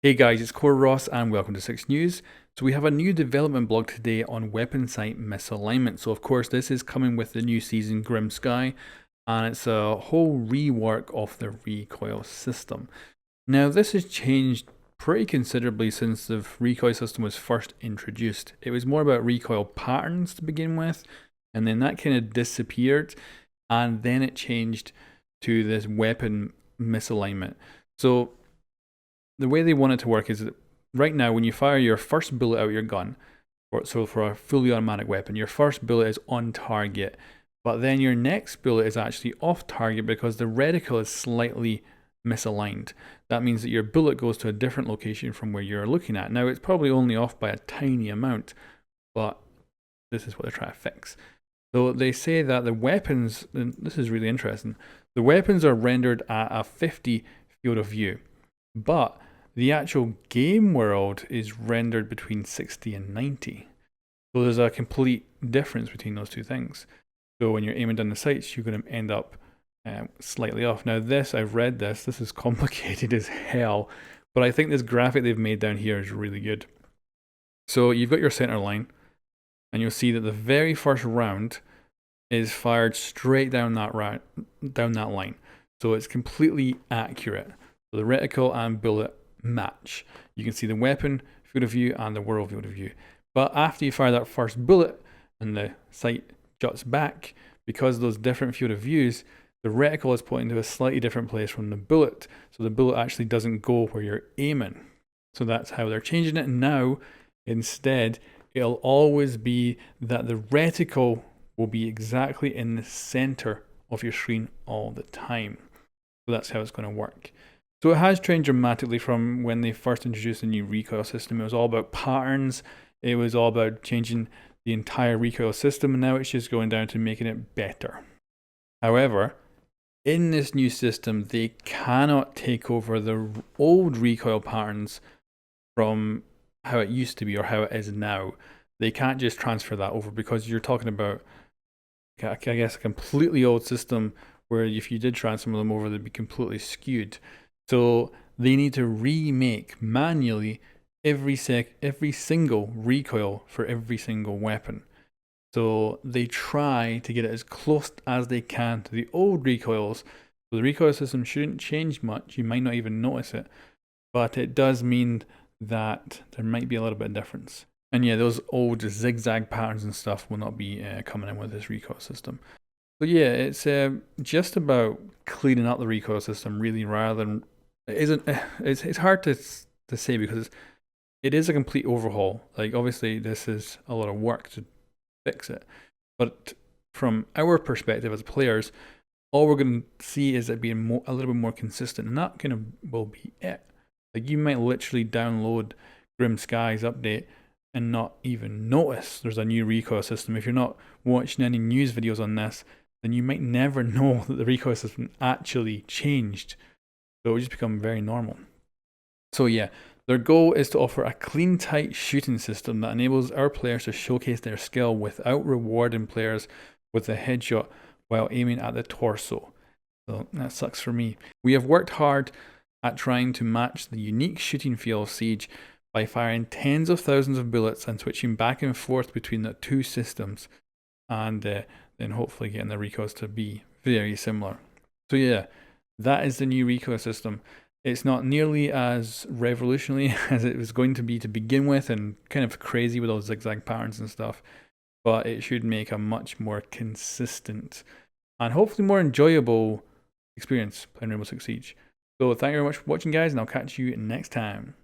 Hey guys, it's coreross and welcome to 6 News. So we have a new development blog today on weapon sight misalignment. So of course this is coming with the new season Grim Sky, and it's a whole rework of the recoil system. Now this has changed pretty considerably since the recoil system was first introduced. It was more about recoil patterns to begin with, and then that kind of disappeared, and then it changed to this weapon misalignment. So the way they want it to work is that right now when you fire your first bullet out of your gun, so for a fully automatic weapon, your first bullet is on target, but then your next bullet is actually off target because the reticle is slightly misaligned. That means that your bullet goes to a different location from where you're looking at. Now it's probably only off by a tiny amount, but this is what they're trying to fix. So they say that the weapons, and this is really interesting, the weapons are rendered at a 50 field of view, but the actual game world is rendered between 60 and 90. So there's a complete difference between those two things. So when you're aiming down the sights, you're going to end up slightly off. Now this, I've read this is complicated as hell, but I think this graphic they've made down here is really good. So you've got your center line, and you'll see that the very first round is fired straight down that line. So it's completely accurate. So the reticle and bullet match. You can see the weapon field of view and the world field of view. But after you fire that first bullet and the sight juts back, because of those different field of views, the reticle is pointing to a slightly different place from the bullet. So the bullet actually doesn't go where you're aiming. So that's how they're changing it now. Instead, it'll always be that the reticle will be exactly in the center of your screen all the time. So that's how it's going to work. So it has changed dramatically from when they first introduced the new recoil system. It was all about patterns. It was all about changing the entire recoil system, and now it's just going down to making it better. However, in this new system, they cannot take over the old recoil patterns from how it used to be or how it is now. They can't just transfer that over because you're talking about, I guess, a completely old system where if you did transfer them over, they'd be completely skewed. So they need to remake manually every single recoil for every single weapon. So they try to get it as close as they can to the old recoils. So the recoil system shouldn't change much. You might not even notice it, but it does mean that there might be a little bit of difference. And yeah, those old zigzag patterns and stuff will not be coming in with this recoil system. So yeah, it's just about cleaning up the recoil system really, rather than it's hard to say because it is a complete overhaul. Like obviously this is a lot of work to fix it, but from our perspective as players, all we're going to see is it being a little bit more consistent, and that kind of will be it. Like you might literally download Grim Sky's update and not even notice there's a new recoil system. If you're not watching any news videos on this, then you might never know that the recoil system actually changed. So it will just become very normal. So yeah, their goal is to offer a clean, tight shooting system that enables our players to showcase their skill without rewarding players with a headshot while aiming at the torso. So that sucks for me. We have worked hard at trying to match the unique shooting feel of Siege by firing tens of thousands of bullets and switching back and forth between the two systems, and then hopefully getting the recoils to be very similar. So yeah, that is the new recoil system. It's not nearly as revolutionary as it was going to be to begin with, and kind of crazy with all zigzag patterns and stuff, but it should make a much more consistent and hopefully more enjoyable experience playing Rainbow Six Siege. So thank you very much for watching, guys, and I'll catch you next time.